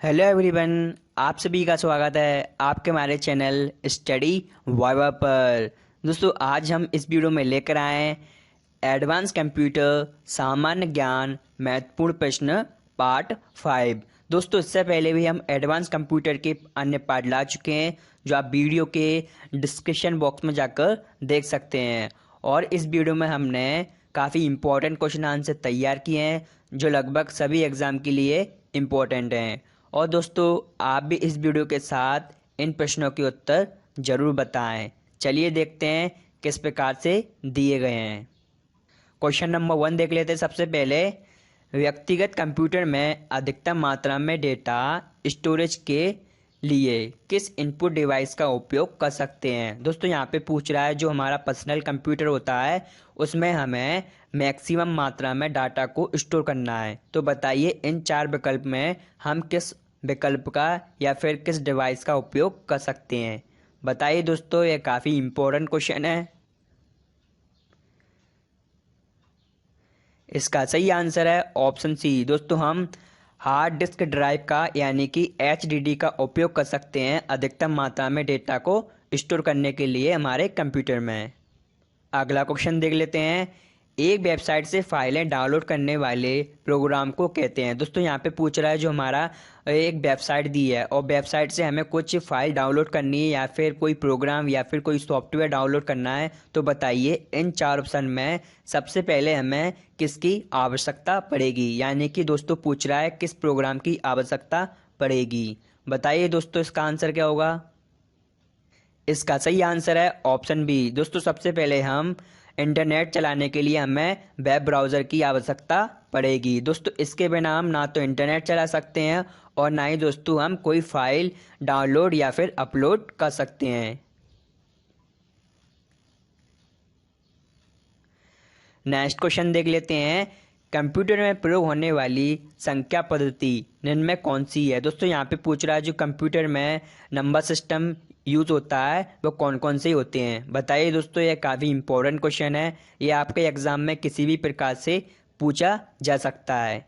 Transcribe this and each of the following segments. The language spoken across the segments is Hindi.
Hello everyone. आप सभी का स्वागत है आपके हमारे चैनल स्टडी वाइवा पर। दोस्तों आज हम इस वीडियो में लेकर आए हैं एडवांस कंप्यूटर सामान्य ज्ञान महत्वपूर्ण प्रश्न पार्ट 5। दोस्तों इससे पहले भी हम एडवांस कंप्यूटर के अन्य पार्ट ला चुके हैं जो आप वीडियो के डिस्क्रिप्शन बॉक्स में जाकर देख सकते हैं। और इस वीडियो में हमने काफ़ी इम्पोर्टेंट क्वेश्चन आंसर तैयार किए हैं जो लगभग सभी एग्ज़ाम के लिए इम्पोर्टेंट हैं। और दोस्तों आप भी इस वीडियो के साथ इन प्रश्नों के उत्तर जरूर बताएं। चलिए देखते हैं किस प्रकार से दिए गए हैं। क्वेश्चन नंबर 1 देख लेते हैं। सबसे पहले व्यक्तिगत कंप्यूटर में अधिकतम मात्रा में डेटा स्टोरेज के लिए किस इनपुट डिवाइस का उपयोग कर सकते हैं। दोस्तों यहाँ पे पूछ रहा है जो हमारा पर्सनल कंप्यूटर होता है उसमें हमें मैक्सिमम मात्रा में डाटा को स्टोर करना है। तो बताइए इन 4 विकल्प में हम किस विकल्प का या फिर किस डिवाइस का उपयोग कर सकते हैं। बताइए दोस्तों, ये काफ़ी इम्पोर्टेंट क्वेश्चन है। इसका सही आंसर है ऑप्शन सी। दोस्तों हम हार्ड डिस्क ड्राइव का यानी कि HDD का उपयोग कर सकते हैं अधिकतम मात्रा में डेटा को स्टोर करने के लिए हमारे कंप्यूटर में। अगला क्वेश्चन देख लेते हैं। एक वेबसाइट से फाइलें डाउनलोड करने वाले प्रोग्राम को कहते हैं। दोस्तों यहाँ पे पूछ रहा है जो हमारा एक वेबसाइट दी है और वेबसाइट से हमें कुछ फाइल डाउनलोड करनी है या फिर कोई प्रोग्राम या फिर कोई सॉफ्टवेयर डाउनलोड करना है। तो बताइए इन 4 ऑप्शन में सबसे पहले हमें किसकी आवश्यकता पड़ेगी, यानी कि दोस्तों पूछ रहा है किस प्रोग्राम की आवश्यकता पड़ेगी। बताइए दोस्तों इसका आंसर क्या होगा। इसका सही आंसर है ऑप्शन बी। दोस्तों सबसे पहले हम इंटरनेट चलाने के लिए हमें वेब ब्राउज़र की आवश्यकता पड़ेगी। दोस्तों इसके बिना हम ना तो इंटरनेट चला सकते हैं और ना ही दोस्तों हम कोई फाइल डाउनलोड या फिर अपलोड कर सकते हैं। नेक्स्ट क्वेश्चन देख लेते हैं। कंप्यूटर में प्रयोग होने वाली संख्या पद्धति निम्न में कौन सी है। दोस्तों यहाँ पे पूछ रहा है जो कंप्यूटर में नंबर सिस्टम यूज़ होता है वो कौन कौन से होते हैं। बताइए दोस्तों, यह काफ़ी इंपॉर्टेंट क्वेश्चन है। ये आपके एग्ज़ाम में किसी भी प्रकार से पूछा जा सकता है।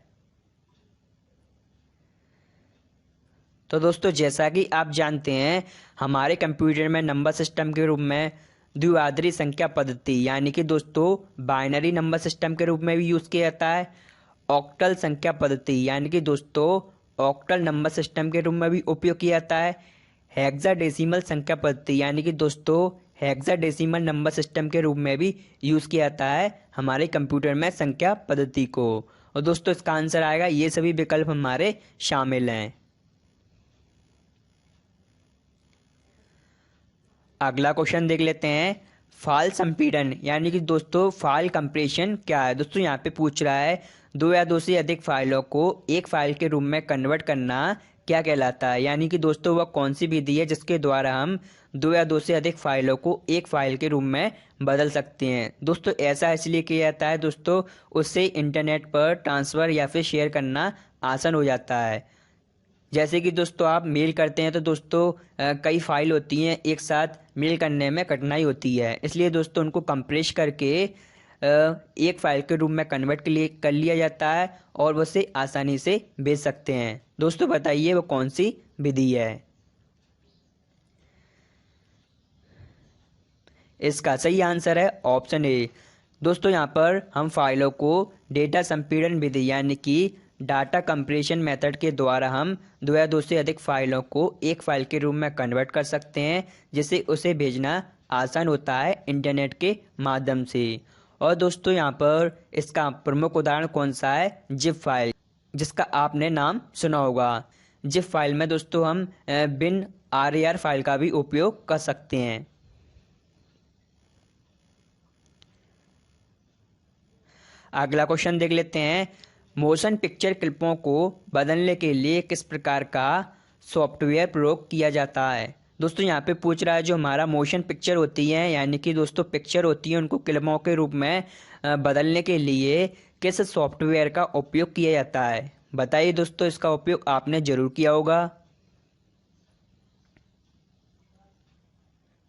तो दोस्तों जैसा कि आप जानते हैं हमारे कंप्यूटर में नंबर सिस्टम के रूप में द्विआधारी संख्या पद्धति यानी कि दोस्तों बाइनरी नंबर सिस्टम के रूप में भी यूज़ किया जाता है। ऑक्टल संख्या पद्धति यानी कि दोस्तों ऑक्टल नंबर सिस्टम के रूप में भी उपयोग किया जाता है। हेक्साडेसिमल संख्या पद्धति यानी कि दोस्तों हेक्साडेसिमल नंबर सिस्टम के रूप में भी यूज़ किया जाता है हमारे कंप्यूटर में संख्या पद्धति को। और दोस्तों इसका आंसर आएगा ये सभी विकल्प हमारे शामिल हैं। अगला क्वेश्चन देख लेते हैं। फाइल संपीड़न यानी कि दोस्तों फाइल कंप्रेशन क्या है। दोस्तों यहाँ पे पूछ रहा है 2 या 2 से अधिक फाइलों को एक फाइल के रूप में कन्वर्ट करना क्या कहलाता है, यानी कि दोस्तों वह कौन सी विधि है जिसके द्वारा हम 2 या 2 से अधिक फाइलों को एक फाइल के रूप में बदल सकते हैं। दोस्तों ऐसा इसलिए किया जाता है दोस्तों उससे इंटरनेट पर ट्रांसफ़र या फिर शेयर करना आसान हो जाता है। जैसे कि दोस्तों आप मेल करते हैं तो दोस्तों कई फाइल होती हैं एक साथ मेल करने में कठिनाई होती है, इसलिए दोस्तों उनको कंप्रेस करके एक फाइल के रूप में कन्वर्ट कर लिया जाता है और उसे आसानी से भेज सकते हैं। दोस्तों बताइए वो कौन सी विधि है। इसका सही आंसर है ऑप्शन ए। दोस्तों यहाँ पर हम फाइलों को डेटा संपीड़न विधि यानी कि डाटा कंप्रेशन मेथड के द्वारा हम 2 या 2 से अधिक फाइलों को एक फाइल के रूप में कन्वर्ट कर सकते हैं जिससे उसे भेजना आसान होता है इंटरनेट के माध्यम से। और दोस्तों यहाँ पर इसका प्रमुख उदाहरण कौन सा है, जिप फाइल, जिसका आपने नाम सुना होगा। जिप फाइल में दोस्तों हम बिन RAR फाइल का भी उपयोग कर सकते हैं। अगला क्वेश्चन देख लेते हैं। मोशन पिक्चर क्लिपों को बदलने के लिए किस प्रकार का सॉफ्टवेयर प्रयोग किया जाता है। दोस्तों यहाँ पे पूछ रहा है जो हमारा मोशन पिक्चर होती है यानी कि दोस्तों पिक्चर होती है उनको क्लिपों के रूप में बदलने के लिए किस सॉफ्टवेयर का उपयोग किया जाता है। बताइए दोस्तों इसका उपयोग आपने ज़रूर किया होगा।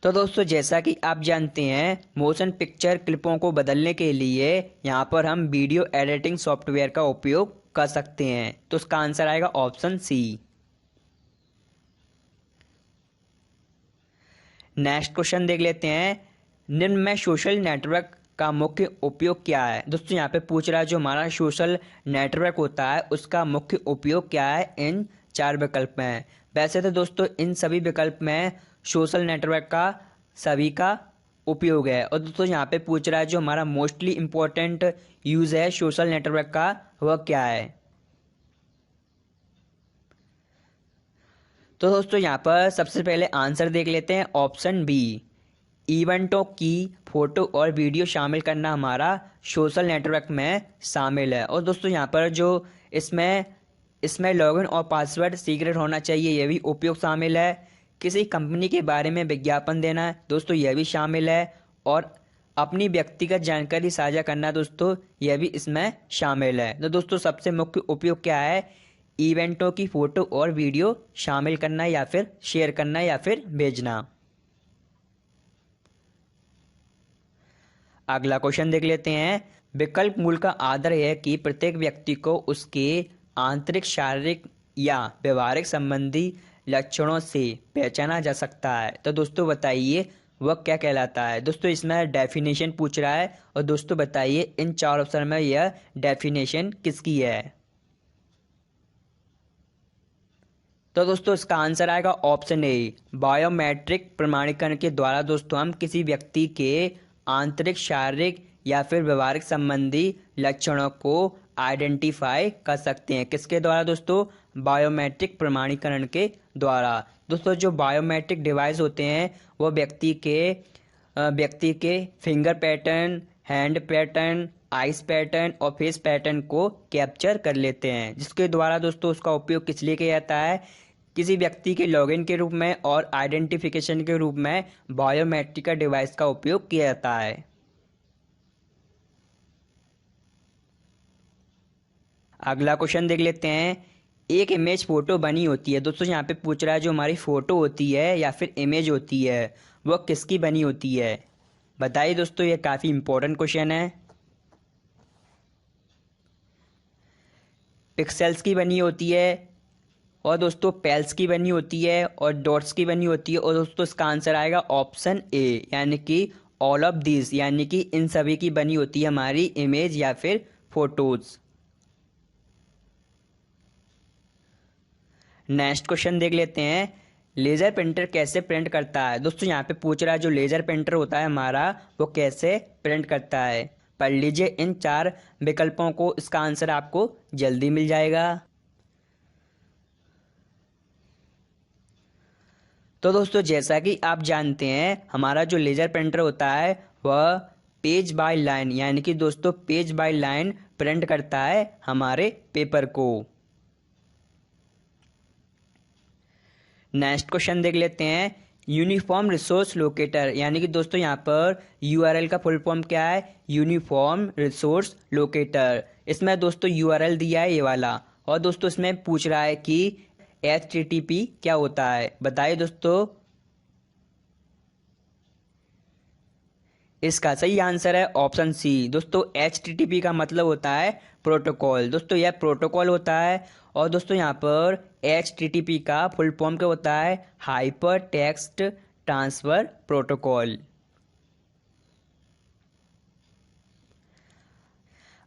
तो दोस्तों जैसा कि आप जानते हैं मोशन पिक्चर क्लिपों को बदलने के लिए यहाँ पर हम वीडियो एडिटिंग सॉफ्टवेयर का उपयोग कर सकते हैं। तो उसका आंसर आएगा ऑप्शन सी। नेक्स्ट क्वेश्चन देख लेते हैं, निम्न में सोशल नेटवर्क का मुख्य उपयोग क्या है। दोस्तों यहाँ पे पूछ रहा है जो हमारा सोशल नेटवर्क होता है उसका मुख्य उपयोग क्या है इन 4 विकल्प में। वैसे तो दोस्तों इन सभी विकल्प में सोशल नेटवर्क का सभी का उपयोग है, और दोस्तों यहाँ पे पूछ रहा है जो हमारा मोस्टली इम्पोर्टेंट यूज है सोशल नेटवर्क का वह क्या है। तो दोस्तों यहाँ पर सबसे पहले आंसर देख लेते हैं, ऑप्शन बी, इवेंटों की फोटो और वीडियो शामिल करना हमारा सोशल नेटवर्क में शामिल है। और दोस्तों यहाँ पर जो इसमें इसमें लॉगिन और पासवर्ड सीक्रेट होना चाहिए यह भी उपयोग शामिल है। किसी कंपनी के बारे में विज्ञापन देना दोस्तों यह भी शामिल है, और अपनी व्यक्तिगत जानकारी साझा करना दोस्तों यह भी इसमें शामिल है। तो दोस्तों सबसे मुख्य उपयोग क्या है, इवेंटों की फोटो और वीडियो शामिल करना या फिर शेयर करना या फिर भेजना। अगला क्वेश्चन देख लेते हैं, विकल्प मूल का आदर है कि प्रत्येक व्यक्ति को उसके आंतरिक शारीरिक या व्यवहारिक संबंधी लक्षणों से पहचाना जा सकता है। तो दोस्तों बताइए वह क्या कहलाता है। दोस्तों इसमें डेफिनेशन पूछ रहा है, और दोस्तों बताइए इन 4 ऑप्शन में यह डेफिनेशन किसकी है। तो दोस्तों इसका आंसर आएगा ऑप्शन ए, बायोमेट्रिक प्रमाणीकरण के द्वारा दोस्तों हम किसी व्यक्ति के आंतरिक शारीरिक या फिर व्यवहारिक संबंधी लक्षणों को आइडेंटिफाई कर सकते हैं। किसके द्वारा दोस्तों, बायोमेट्रिक प्रमाणीकरण के द्वारा। दोस्तों जो बायोमेट्रिक डिवाइस होते हैं वो व्यक्ति के finger pattern, hand pattern, ice pattern और फेस पैटर्न को कैप्चर कर लेते हैं, जिसके द्वारा दोस्तों उसका उपयोग किस लिए किया जाता है, किसी व्यक्ति के लॉगिन के रूप में और आइडेंटिफिकेशन के रूप में बायोमेट्रिक डिवाइस का उपयोग किया जाता है। अगला क्वेश्चन देख लेते हैं, एक इमेज फोटो बनी होती है। दोस्तों यहाँ पे पूछ रहा है जो हमारी फोटो होती है या फिर इमेज होती है वह किसकी बनी होती है। बताइए दोस्तों, ये काफ़ी इंपॉर्टेंट क्वेश्चन है। पिक्सेल्स की बनी होती है, और दोस्तों पेल्स की बनी होती है, और डॉट्स की बनी होती है, और दोस्तों इसका आंसर आएगा ऑप्शन ए, यानी कि ऑल ऑफ दिस, यानी कि इन सभी की बनी होती है हमारी इमेज या फिर फोटोज। नेक्स्ट क्वेश्चन देख लेते हैं, लेज़र प्रिंटर कैसे प्रिंट करता है। दोस्तों यहाँ पे पूछ रहा है जो लेज़र प्रिंटर होता है हमारा वो कैसे प्रिंट करता है। पढ़ लीजिए इन 4 विकल्पों को, इसका आंसर आपको जल्दी मिल जाएगा। तो दोस्तों जैसा कि आप जानते हैं हमारा जो लेज़र प्रिंटर होता है वह पेज बाय लाइन, यानी कि दोस्तों पेज बाय लाइन प्रिंट करता है हमारे पेपर को। नेक्स्ट क्वेश्चन देख लेते हैं, यूनिफॉर्म रिसोर्स लोकेटर, यानी कि दोस्तों यहाँ पर यूआरएल का फुल फॉर्म क्या है, यूनिफॉर्म रिसोर्स लोकेटर। इसमें दोस्तों यूआरएल दिया है ये वाला, और दोस्तों इसमें पूछ रहा है कि HTTP क्या होता है। बताइए दोस्तों, इसका सही आंसर है ऑप्शन सी। दोस्तों HTTP का मतलब होता है प्रोटोकॉल। दोस्तों यह प्रोटोकॉल होता है, और दोस्तों यहाँ पर HTTP का फुल फॉर्म क्या होता है, हाइपर टेक्स्ट ट्रांसफर प्रोटोकॉल।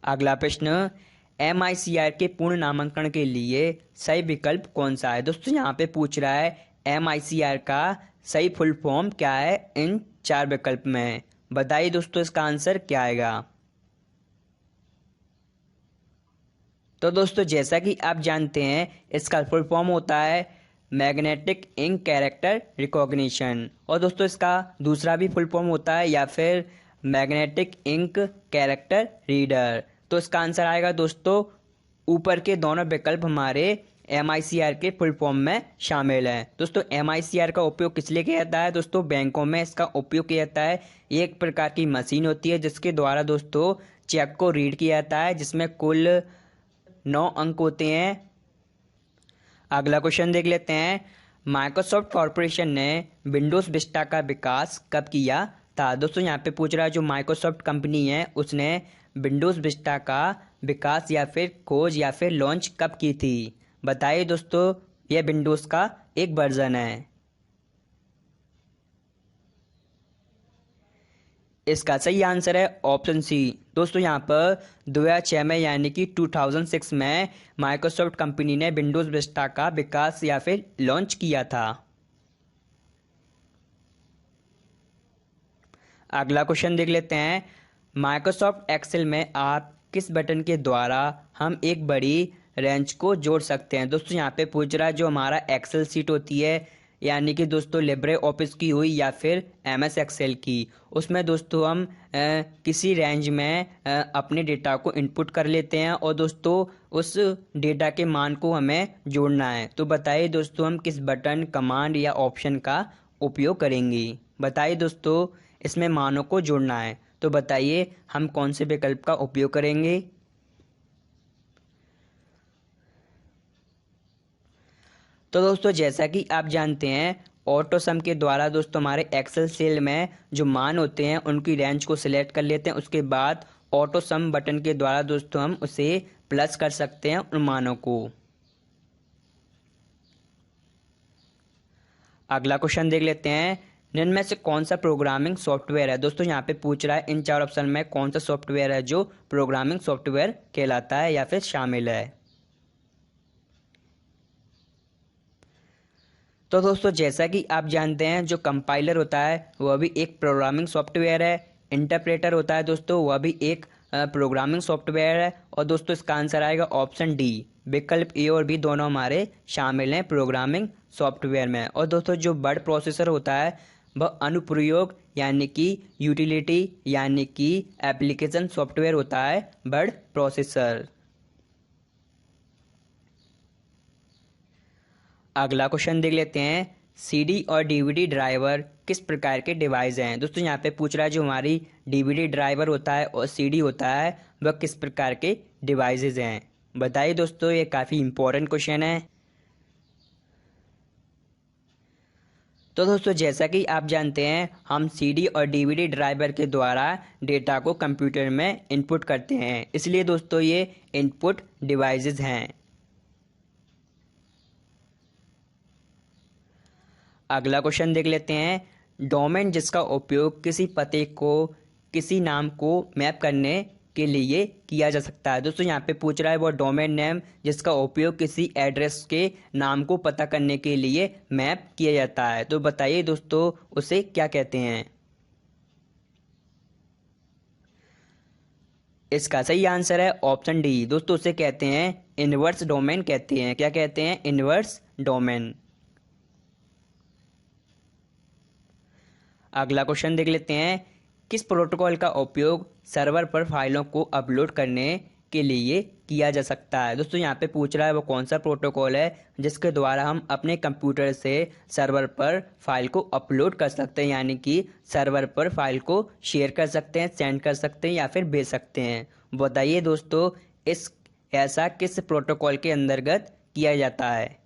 अगला प्रश्न, MICR के पूर्ण नामांकन के लिए सही विकल्प कौन सा है। दोस्तों यहाँ पे पूछ रहा है MICR का सही फुल फॉर्म क्या है इन 4 विकल्प में। बताइए दोस्तों इसका आंसर क्या आएगा। तो दोस्तों जैसा कि आप जानते हैं इसका फुल फॉर्म होता है मैग्नेटिक इंक कैरेक्टर रिकॉग्निशन, और दोस्तों इसका दूसरा भी फुल फॉर्म होता है या फिर मैग्नेटिक इंक कैरेक्टर रीडर। तो इसका आंसर आएगा दोस्तों, ऊपर के दोनों विकल्प हमारे MICR के फुल फॉर्म में शामिल हैं। दोस्तों MICR का उपयोग किस लिए किया जाता है, दोस्तों बैंकों में इसका उपयोग किया जाता है। ये एक प्रकार की मशीन होती है जिसके द्वारा दोस्तों चेक को रीड किया जाता है, जिसमें कुल 9 अंक होते हैं। अगला क्वेश्चन देख लेते हैं, माइक्रोसॉफ्ट कॉरपोरेशन ने विंडोज विस्टा का विकास कब किया था। दोस्तों यहाँ पे पूछ रहा है जो माइक्रोसॉफ्ट कंपनी है उसने विंडोज विस्टा का विकास या फिर खोज या फिर लॉन्च कब की थी। बताइए दोस्तों, यह विंडोज का एक वर्जन है। इसका सही आंसर है ऑप्शन सी। दोस्तों यहाँ पर 2006 में यानी कि 2006 में माइक्रोसॉफ्ट कंपनी ने विंडोज़ विस्टा का विकास या फिर लॉन्च किया था। अगला क्वेश्चन देख लेते हैं। माइक्रोसॉफ्ट एक्सेल में आप किस बटन के द्वारा हम एक बड़ी रेंज को जोड़ सकते हैं। दोस्तों यहाँ पे पूछ रहा है जो हमारा एक्सेल सीट होती है यानी कि दोस्तों लिब्रे ऑफिस की हुई या फिर एमएस एक्सेल की, उसमें दोस्तों हम किसी रेंज में अपने डेटा को इनपुट कर लेते हैं और दोस्तों उस डेटा के मान को हमें जोड़ना है। तो बताइए दोस्तों हम किस बटन, कमांड या ऑप्शन का उपयोग करेंगे। बताइए दोस्तों इसमें मानों को जोड़ना है, तो बताइए हम कौन से विकल्प का उपयोग करेंगे। तो दोस्तों जैसा कि आप जानते हैं ऑटो सम के द्वारा दोस्तों हमारे एक्सेल सेल में जो मान होते हैं उनकी रेंज को सिलेक्ट कर लेते हैं, उसके बाद ऑटो सम बटन के द्वारा दोस्तों हम उसे प्लस कर सकते हैं उन मानों को। अगला क्वेश्चन देख लेते हैं। निम्न में से कौन सा प्रोग्रामिंग सॉफ्टवेयर है। दोस्तों यहाँ पे पूछ रहा है इन चार ऑप्शन में कौन सा सॉफ्टवेयर है जो प्रोग्रामिंग सॉफ्टवेयर कहलाता है या फिर शामिल है। तो दोस्तों जैसा कि आप जानते हैं जो कंपाइलर होता है वह भी एक प्रोग्रामिंग सॉफ्टवेयर है, इंटरप्रेटर होता है दोस्तों वह भी एक प्रोग्रामिंग सॉफ्टवेयर है, और दोस्तों इसका आंसर आएगा ऑप्शन डी। विकल्प ए और बी दोनों हमारे शामिल हैं प्रोग्रामिंग सॉफ्टवेयर में। और दोस्तों जो वर्ड प्रोसेसर होता है वह अनुप्रयोग यानी कि यूटिलिटी यानी कि एप्लीकेशन सॉफ्टवेयर होता है वर्ड प्रोसेसर। अगला क्वेश्चन देख लेते हैं। सीडी और डीवीडी ड्राइवर किस प्रकार के डिवाइस हैं। दोस्तों यहाँ पे पूछ रहा है जो हमारी डीवीडी ड्राइवर होता है और सीडी होता है वह किस प्रकार के डिवाइसेस हैं। बताइए दोस्तों ये काफ़ी इंपॉर्टेंट क्वेश्चन है। तो दोस्तों जैसा कि आप जानते हैं हम सीडी और डीवीडी ड्राइवर के द्वारा डेटा को कंप्यूटर में इनपुट करते हैं, इसलिए दोस्तों ये इनपुट डिवाइसेस हैं। अगला क्वेश्चन देख लेते हैं। डोमेन जिसका उपयोग किसी पते को, किसी नाम को मैप करने के लिए किया जा सकता है। दोस्तों यहाँ पे पूछ रहा है वो डोमेन नेम जिसका उपयोग किसी एड्रेस के नाम को पता करने के लिए मैप किया जाता है, तो बताइए दोस्तों उसे क्या कहते हैं। इसका सही आंसर है ऑप्शन डी। दोस्तों उसे कहते हैं इनवर्स डोमेन कहते हैं। क्या कहते हैं? Inverse domain. अगला क्वेश्चन देख लेते हैं। किस प्रोटोकॉल का उपयोग सर्वर पर फाइलों को अपलोड करने के लिए किया जा सकता है। दोस्तों यहाँ पे पूछ रहा है वो कौन सा प्रोटोकॉल है जिसके द्वारा हम अपने कंप्यूटर से सर्वर पर फाइल को अपलोड कर सकते हैं, यानी कि सर्वर पर फाइल को शेयर कर सकते हैं, सेंड कर सकते हैं या फिर भेज सकते हैं। बताइए दोस्तों इस ऐसा किस प्रोटोकॉल के अंतर्गत किया जाता है।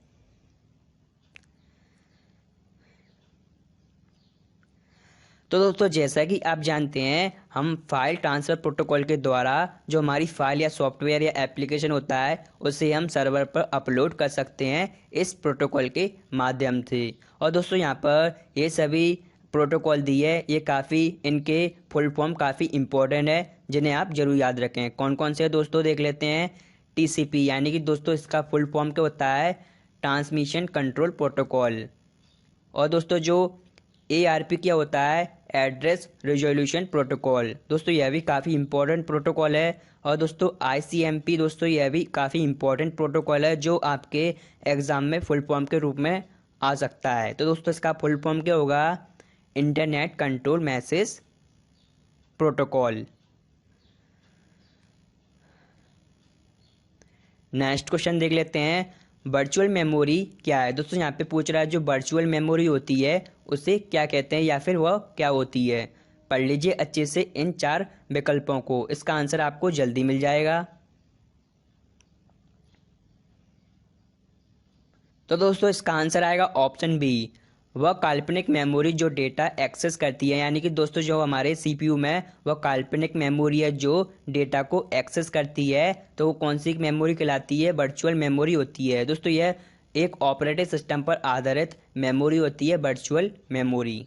तो दोस्तों जैसा कि आप जानते हैं हम फाइल ट्रांसफ़र प्रोटोकॉल के द्वारा जो हमारी फाइल या सॉफ्टवेयर या एप्लीकेशन होता है उसे हम सर्वर पर अपलोड कर सकते हैं इस प्रोटोकॉल के माध्यम से। और दोस्तों यहाँ पर ये सभी प्रोटोकॉल दिए है, ये काफ़ी इनके फुल फॉर्म काफ़ी इम्पोर्टेंट है जिन्हें आप जरूर याद रखें। कौन कौन से दोस्तों देख लेते हैं। टीसीपी यानी कि दोस्तों इसका फुल फॉर्म क्या होता है, ट्रांसमिशन कंट्रोल प्रोटोकॉल। और दोस्तों जो ARP क्या होता है, एड्रेस रिजोल्यूशन प्रोटोकॉल। दोस्तों यह भी काफ़ी इंपॉर्टेंट प्रोटोकॉल है। और दोस्तों ICMP दोस्तों यह भी काफ़ी इंपॉर्टेंट प्रोटोकॉल है जो आपके एग्ज़ाम में फुल फॉर्म के रूप में आ सकता है। तो दोस्तों इसका फुल फॉर्म क्या होगा, internet control message protocol. Next question देख लेते हैं। वर्चुअल मेमोरी क्या है। दोस्तों यहाँ पे पूछ रहा है जो वर्चुअल मेमोरी होती है उसे क्या कहते हैं या फिर वह क्या होती है। पढ़ लीजिए अच्छे से इन चार विकल्पों को, इसका आंसर आपको जल्दी मिल जाएगा। तो दोस्तों इसका आंसर आएगा ऑप्शन बी। वह काल्पनिक मेमोरी जो डेटा एक्सेस करती है, यानी कि दोस्तों जो हमारे CPU में वह काल्पनिक मेमोरी है जो डेटा को एक्सेस करती है, तो वो कौन सी मेमोरी कहलाती है, वर्चुअल मेमोरी होती है। दोस्तों यह एक ऑपरेटिंग सिस्टम पर आधारित मेमोरी होती है वर्चुअल मेमोरी।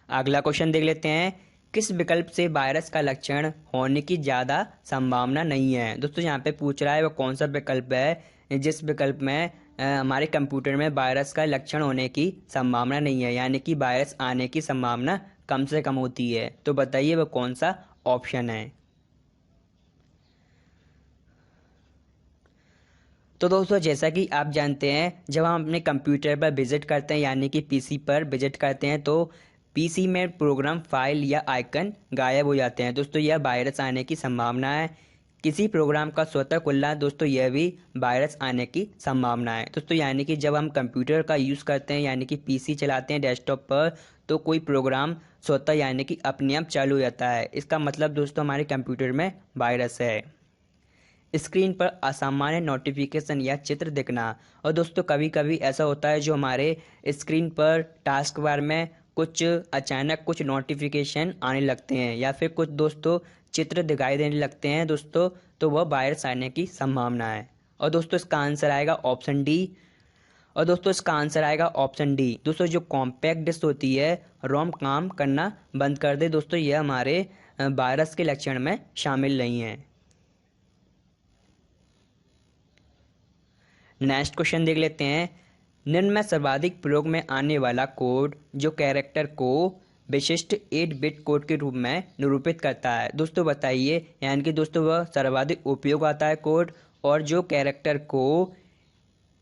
अगला क्वेश्चन देख लेते हैं, किस विकल्प से वायरस का लक्षण होने की ज़्यादा संभावना नहीं है। दोस्तों यहाँ पे पूछ रहा है वो कौन सा विकल्प है जिस विकल्प में हमारे कंप्यूटर में वायरस का लक्षण होने की संभावना नहीं है, यानी कि वायरस आने की संभावना कम से कम होती है। तो बताइए वो कौन सा ऑप्शन है। तो दोस्तों जैसा कि आप जानते हैं, जब हम अपने कंप्यूटर पर विजिट करते हैं यानी कि पीसी पर विजिट करते हैं तो पीसी में प्रोग्राम फाइल या आइकन गायब हो जाते हैं। दोस्तों यह वायरस आने की संभावना है। किसी प्रोग्राम का स्वतः खुलना, दोस्तों यह भी वायरस आने की संभावना है। दोस्तों यानी कि जब हम कंप्यूटर का यूज़ करते हैं यानी कि पीसी चलाते हैं डेस्कटॉप पर, तो कोई प्रोग्राम स्वतः यानी कि अपने आप चालू हो जाता है। इसका मतलब दोस्तों हमारे कंप्यूटर में वायरस है। स्क्रीन पर असामान्य नोटिफिकेशन या चित्र दिखना, और दोस्तों कभी कभी ऐसा होता है जो हमारे स्क्रीन पर टास्क बार में कुछ अचानक कुछ नोटिफिकेशन आने लगते हैं या फिर कुछ दोस्तों चित्र दिखाई देने लगते हैं दोस्तों, तो वह वायरस आने की संभावना है। और दोस्तों इसका आंसर आएगा ऑप्शन डी। और दोस्तों इसका आंसर आएगा ऑप्शन डी। दोस्तों जो कॉम्पैक्ट डिस्क होती है रोम काम करना बंद कर दे, दोस्तों यह हमारे वायरस के लक्षण में शामिल नहीं है। नेक्स्ट क्वेश्चन देख लेते हैं, निम्न में सर्वाधिक प्रयोग में आने वाला कोड जो कैरेक्टर को विशिष्ट 8 बिट कोड के रूप में निरूपित करता है। दोस्तों बताइए, यानी कि दोस्तों वह सर्वाधिक उपयोग आता है कोड और जो कैरेक्टर को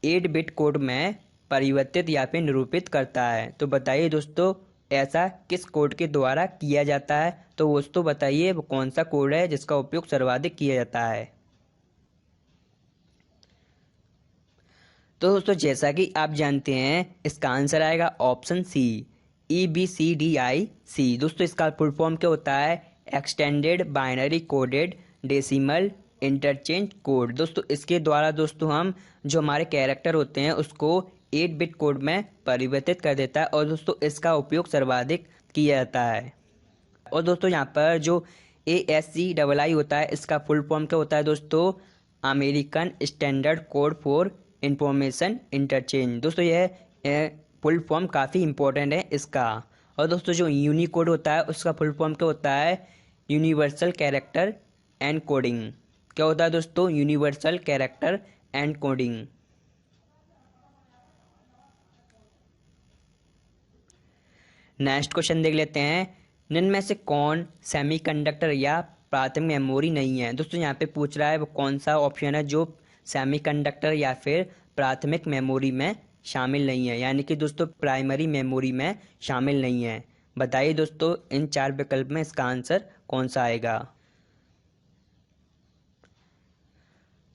8 बिट कोड में परिवर्तित या फिर निरूपित करता है। तो बताइए दोस्तों ऐसा किस कोड के द्वारा किया जाता है। तो दोस्तों बताइए वो कौन सा कोड है जिसका उपयोग सर्वाधिक किया जाता है। तो दोस्तों जैसा कि आप जानते हैं, इसका आंसर आएगा ऑप्शन सी, EBCDIC। दोस्तों इसका फुल फॉर्म क्या होता है, extended binary coded decimal interchange code. दोस्तों इसके द्वारा दोस्तों हम जो हमारे कैरेक्टर होते हैं उसको 8 बिट कोड में परिवर्तित कर देता है और दोस्तों इसका उपयोग सर्वाधिक किया जाता है। और दोस्तों यहाँ पर जो ASCII होता है, इसका फुल फॉर्म क्या होता है दोस्तों, American standard code for information interchange. दोस्तों यह फुल फॉर्म काफ़ी इंपॉर्टेंट है इसका। और दोस्तों जो यूनिकोड होता है उसका फुल फॉर्म क्या होता है, यूनिवर्सल कैरेक्टर एंड कोडिंग। क्या होता है दोस्तों, universal character and coding. Next question देख लेते हैं, निम्न में से कौन सेमीकंडक्टर या प्राथमिक मेमोरी नहीं है। दोस्तों यहाँ पे पूछ रहा है वो कौन सा ऑप्शन है जो सेमीकंडक्टर या फिर प्राथमिक मेमोरी में शामिल नहीं है, यानी कि दोस्तों प्राइमरी मेमोरी में शामिल नहीं है। बताइए दोस्तों इन 4 विकल्प में इसका आंसर कौन सा आएगा।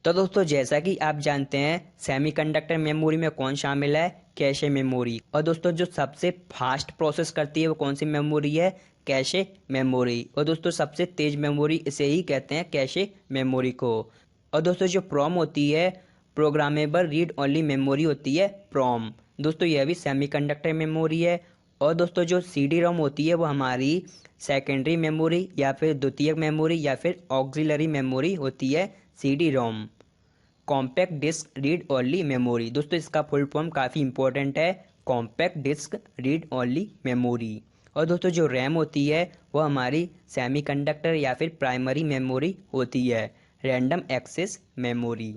तो दोस्तों जैसा कि आप जानते हैं, सेमीकंडक्टर मेमोरी में कौन शामिल है, कैशे मेमोरी। और दोस्तों जो सबसे फास्ट प्रोसेस करती है वो कौन सी मेमोरी है, कैशे मेमोरी। और दोस्तों सबसे तेज मेमोरी इसे ही कहते हैं कैशे मेमोरी को। और दोस्तों जो प्रोम होती है, प्रोग्रामेबल रीड ओनली मेमोरी होती है प्रोम। दोस्तों यह भी सेमीकंडक्टर मेमोरी है। और दोस्तों जो CD रोम होती है वो हमारी सेकेंडरी मेमोरी या फिर द्वितीयक मेमोरी या फिर ऑक्सिलरी मेमोरी होती है CD ROM, compact disc read only memory. दोस्तों इसका फुल फॉर्म काफ़ी इंपॉर्टेंट है, compact disc read only memory. और दोस्तों जो रैम होती है वो हमारी सेमीकंडक्टर या फिर प्राइमरी मेमोरी होती है, random access memory.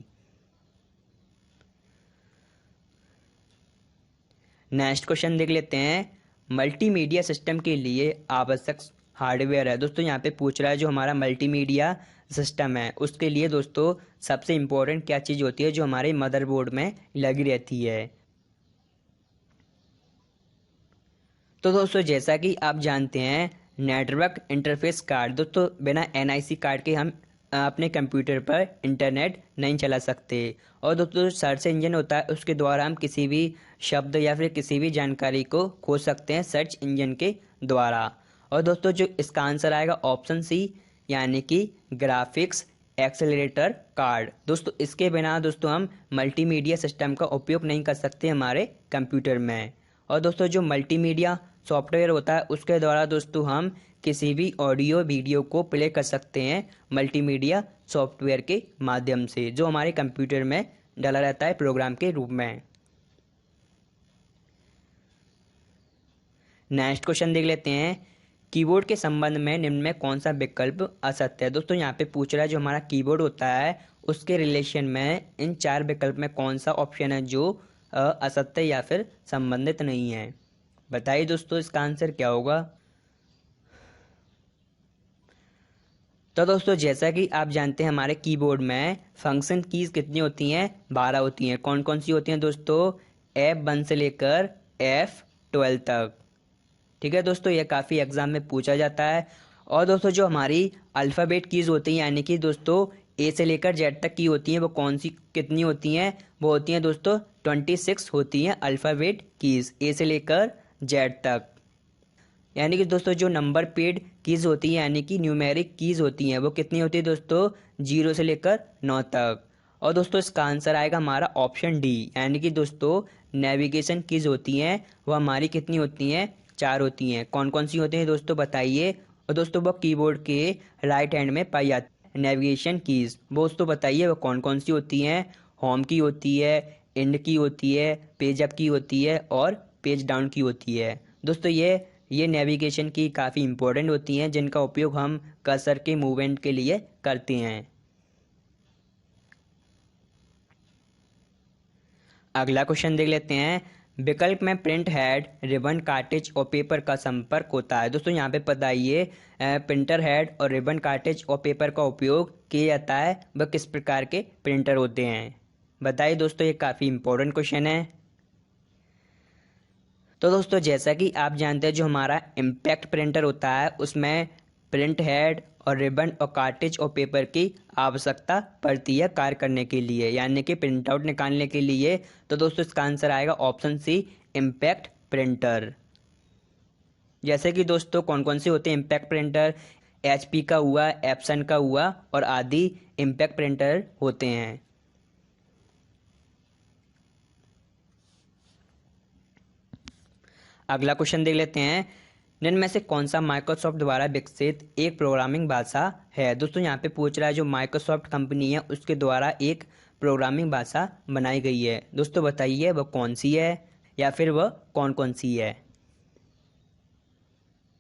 Next question देख लेते हैं, मल्टीमीडिया सिस्टम के लिए आवश्यक हार्डवेयर है। दोस्तों यहाँ पे पूछ रहा है जो हमारा मल्टीमीडिया सिस्टम है उसके लिए दोस्तों सबसे इम्पोर्टेंट क्या चीज़ होती है जो हमारे मदरबोर्ड में लगी रहती है। तो दोस्तों जैसा कि आप जानते हैं, नेटवर्क इंटरफेस कार्ड। दोस्तों बिना NIC कार्ड के हम अपने कंप्यूटर पर इंटरनेट नहीं चला सकते। और दोस्तों सर्च इंजन होता है उसके द्वारा हम किसी भी शब्द या फिर किसी भी जानकारी को खोज सकते हैं सर्च इंजन के द्वारा। और दोस्तों जो इसका आंसर आएगा ऑप्शन सी, यानी कि ग्राफिक्स एक्सेलरेटर कार्ड। दोस्तों इसके बिना दोस्तों हम मल्टीमीडिया सिस्टम का उपयोग नहीं कर सकते हमारे कंप्यूटर में। और दोस्तों जो मल्टीमीडिया सॉफ्टवेयर होता है उसके द्वारा दोस्तों हम किसी भी ऑडियो वीडियो को प्ले कर सकते हैं मल्टीमीडिया सॉफ्टवेयर के माध्यम से, जो हमारे कंप्यूटर में डाला रहता है प्रोग्राम के रूप में। नेक्स्ट क्वेश्चन देख लेते हैं, कीबोर्ड के संबंध में निम्न में कौन सा विकल्प असत्य है। दोस्तों यहाँ पे पूछ रहा है जो हमारा कीबोर्ड होता है उसके रिलेशन में इन 4 विकल्प में कौन सा ऑप्शन है जो असत्य या फिर संबंधित नहीं है। बताइए दोस्तों इसका आंसर क्या होगा। तो दोस्तों जैसा कि आप जानते हैं हमारे कीबोर्ड में फंक्शन कीज कितनी होती हैं, 12 होती हैं। कौन कौन सी होती हैं दोस्तों, F1 से लेकर F12 तक। ठीक है दोस्तों, यह काफ़ी एग्जाम में पूछा जाता है। और दोस्तों जो हमारी अल्फ़ाबेट कीज़ होती हैं यानी कि दोस्तों ए से लेकर जेड तक की होती हैं, वो कौन सी कितनी होती हैं, वो होती हैं दोस्तों 26 होती हैं अल्फ़ाबेट कीज़ ए से लेकर जेड तक। यानी कि दोस्तों जो नंबर पेड कीज़ होती हैं यानी कि न्यूमेरिक कीज़ होती हैं वो कितनी होती है दोस्तों 0 से लेकर 9 तक। और दोस्तों इसका आंसर आएगा हमारा ऑप्शन डी, यानी कि दोस्तों नेविगेशन कीज़ होती हैं वो हमारी कितनी होती हैं, 4 होती हैं। कौन कौन सी होती हैं दोस्तों बताइए। और दोस्तों वो कीबोर्ड के राइट हैंड में पाई जाती है नेविगेशन कीज़, दोस्तों बताइए वो कौन कौन सी होती हैं। होम की होती है, एंड की होती है, पेज अप की होती है और पेज डाउन की होती है। दोस्तों ये नेविगेशन की काफ़ी इंपॉर्टेंट होती हैं जिनका उपयोग हम कर्सर के मूवमेंट के लिए करते हैं। अगला क्वेश्चन देख लेते हैं, विकल्प में प्रिंट हेड, रिबन, कार्टेज और पेपर का संपर्क होता है। दोस्तों यहाँ पे बताइए प्रिंटर हेड और रिबन, कार्टेज और पेपर का उपयोग किया जाता है वह किस प्रकार के प्रिंटर होते हैं। बताइए दोस्तों, ये काफ़ी इंपॉर्टेंट क्वेश्चन है। तो दोस्तों जैसा कि आप जानते हैं जो हमारा इम्पैक्ट प्रिंटर होता है उसमें प्रिंट हेड और रिबन और कार्टेज और पेपर की आवश्यकता पड़ती है कार्य करने के लिए, यानी कि प्रिंट आउट निकालने के लिए। तो दोस्तों इसका आंसर आएगा ऑप्शन सी, इम्पैक्ट प्रिंटर। जैसे कि दोस्तों कौन कौन से होते हैं इम्पैक्ट प्रिंटर, HP का हुआ, एप्सन का हुआ और आदि इम्पैक्ट प्रिंटर होते हैं। अगला क्वेश्चन देख लेते हैं, निम्न में से कौन सा माइक्रोसॉफ्ट द्वारा विकसित एक प्रोग्रामिंग भाषा है। दोस्तों यहाँ पे पूछ रहा है जो माइक्रोसॉफ्ट कंपनी है उसके द्वारा एक प्रोग्रामिंग भाषा बनाई गई है। दोस्तों बताइए वह कौन सी है या फिर वह कौन कौन सी है।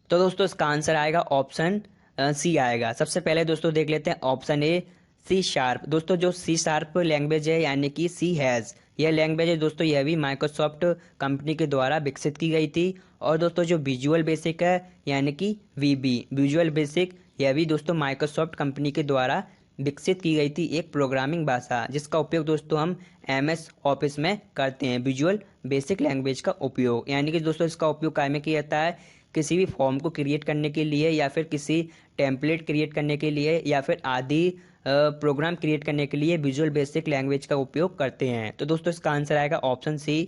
तो दोस्तों इसका आंसर आएगा ऑप्शन सी आएगा। सबसे पहले दोस्तों देख लेते हैं ऑप्शन ए, C#। दोस्तों जो C# लैंग्वेज है यानी कि सी हैज़, यह लैंग्वेज है दोस्तों यह भी माइक्रोसॉफ्ट कंपनी के द्वारा विकसित की गई थी। और दोस्तों जो विजुअल बेसिक है यानी कि VB, विजुअल बेसिक, यह भी दोस्तों माइक्रोसॉफ्ट कंपनी के द्वारा विकसित की गई थी एक प्रोग्रामिंग भाषा जिसका उपयोग दोस्तों हम MS ऑफिस में करते हैं, विजुअल बेसिक लैंग्वेज का उपयोग। यानी कि दोस्तों इसका उपयोग काय में किया जाता है, किसी भी फॉर्म को क्रिएट करने के लिए या फिर किसी टेम्पलेट क्रिएट करने के लिए या फिर आदि प्रोग्राम क्रिएट करने के लिए विजुअल बेसिक लैंग्वेज का उपयोग करते हैं। तो दोस्तों इसका आंसर आएगा ऑप्शन सी।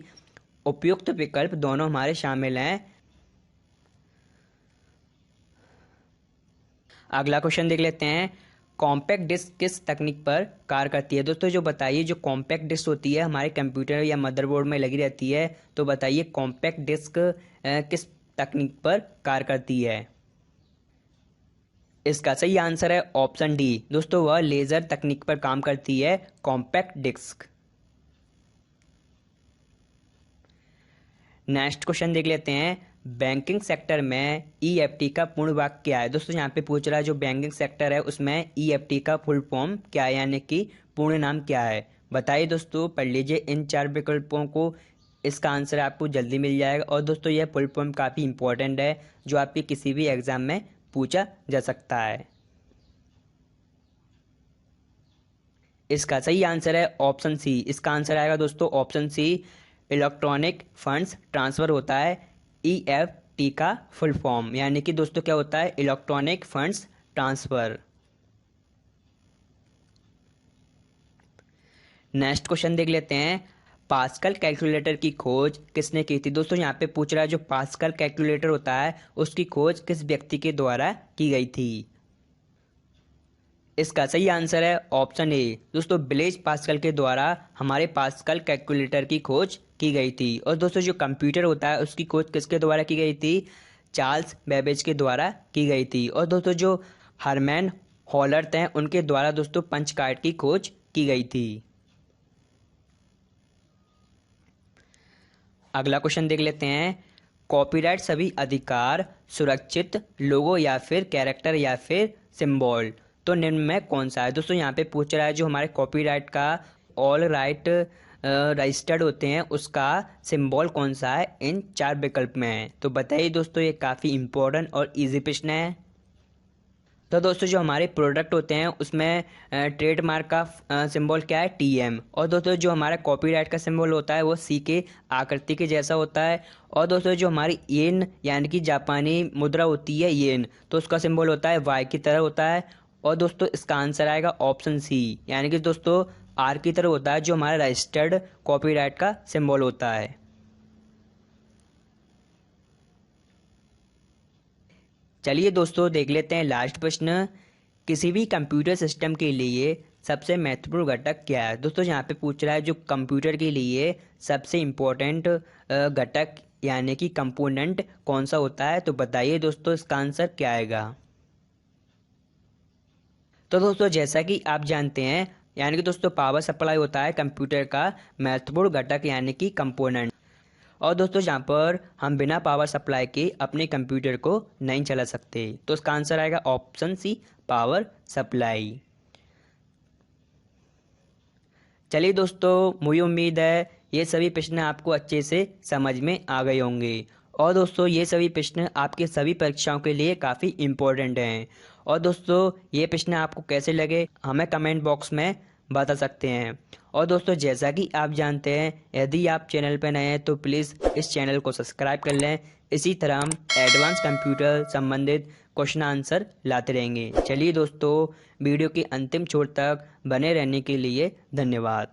उपयुक्त विकल्प दोनों हमारे शामिल हैं। अगला क्वेश्चन देख लेते हैं, कॉम्पैक्ट डिस्क किस तकनीक पर कार्य करती है। दोस्तों जो बताइए जो कॉम्पैक्ट डिस्क होती है हमारे कंप्यूटर या मदरबोर्ड में लगी रहती है, तो बताइए कॉम्पैक्ट डिस्क किस तकनीक पर कार्य करती है। इसका सही आंसर है ऑप्शन डी, दोस्तों वह लेजर तकनीक पर काम करती है कॉम्पैक्ट डिस्क। नेक्स्ट क्वेश्चन देख लेते हैं, बैंकिंग सेक्टर में EFT का पूर्ण वाक्य क्या है। दोस्तों यहाँ पे पूछ रहा है जो बैंकिंग सेक्टर है उसमें EFT का फुल फॉर्म क्या है यानी कि पूर्ण नाम क्या है। बताइए दोस्तों, पढ़ लीजिए इन 4 विकल्पों को, इसका आंसर आपको जल्दी मिल जाएगा। और दोस्तों यह फुल फॉर्म काफ़ी इंपॉर्टेंट है जो आपके किसी भी एग्जाम में पूछा जा सकता है। इसका सही आंसर है ऑप्शन सी। इसका आंसर आएगा दोस्तों option C, electronic funds transfer होता है EFT का फुल फॉर्म, यानी कि दोस्तों क्या होता है, electronic funds transfer. Next question देख लेते हैं, पास्कल कैलकुलेटर की खोज किसने की थी। दोस्तों यहाँ पे पूछ रहा है जो पास्कल कैलकुलेटर होता है उसकी खोज किस व्यक्ति के द्वारा की गई थी। इसका सही आंसर है ऑप्शन ए, दोस्तों ब्लेज पास्कल के द्वारा हमारे पास्कल कैलकुलेटर की खोज की गई थी। और दोस्तों जो कंप्यूटर होता है उसकी खोज किसके द्वारा की गई थी, चार्ल्स बेबेज के द्वारा की गई थी। और दोस्तों जो हरमैन हॉलर्ट हैं उनके द्वारा दोस्तों पंच कार्ड की खोज की गई थी। अगला क्वेश्चन देख लेते हैं, कॉपीराइट सभी अधिकार सुरक्षित लोगो या फिर कैरेक्टर या फिर सिंबल तो निम्न में कौन सा है। दोस्तों यहाँ पे पूछ रहा है जो हमारे कॉपीराइट का ऑल राइट रजिस्टर्ड होते हैं उसका सिंबल कौन सा है इन 4 विकल्प में है। तो बताइए दोस्तों, ये काफ़ी इम्पोर्टेंट और इजी प्रश्न है। तो दोस्तों जो हमारे प्रोडक्ट होते हैं उसमें ट्रेडमार्क का सिंबल क्या है, TM। और दोस्तों जो हमारा कॉपीराइट का सिंबल होता है वो C के आकृति के जैसा होता है। और दोस्तों जो हमारी येन यानी कि जापानी मुद्रा होती है येन, तो उसका सिंबल होता है Y की तरह होता है। और दोस्तों इसका आंसर आएगा ऑप्शन C, यानी कि दोस्तों R की तरह होता है जो हमारा रजिस्टर्ड कॉपीराइट का सिंबल होता है। चलिए दोस्तों देख लेते हैं लास्ट प्रश्न। किसी भी कंप्यूटर सिस्टम के लिए सबसे महत्वपूर्ण घटक क्या है। दोस्तों यहाँ पे पूछ रहा है जो कंप्यूटर के लिए सबसे इम्पोर्टेंट घटक यानी कि कंपोनेंट कौन सा होता है। तो बताइए दोस्तों इसका आंसर क्या आएगा। तो दोस्तों जैसा कि आप जानते हैं यानी कि दोस्तों पावर सप्लाई होता है कंप्यूटर का महत्वपूर्ण घटक यानी कि कंपोनेंट। और दोस्तों जहाँ पर हम बिना पावर सप्लाई के अपने कंप्यूटर को नहीं चला सकते, तो इसका आंसर आएगा ऑप्शन C, पावर सप्लाई। चलिए दोस्तों, मुझे उम्मीद है ये सभी प्रश्न आपको अच्छे से समझ में आ गए होंगे। और दोस्तों ये सभी प्रश्न आपके सभी परीक्षाओं के लिए काफ़ी इम्पोर्टेंट हैं। और दोस्तों ये प्रश्न आपको कैसे लगे हमें कमेंट बॉक्स में बता सकते हैं। और दोस्तों जैसा कि आप जानते हैं यदि आप चैनल पर नए हैं तो प्लीज़ इस चैनल को सब्सक्राइब कर लें। इसी तरह हम एडवांस कंप्यूटर संबंधित क्वेश्चन आंसर लाते रहेंगे। चलिए दोस्तों, वीडियो के अंतिम छोर तक बने रहने के लिए धन्यवाद।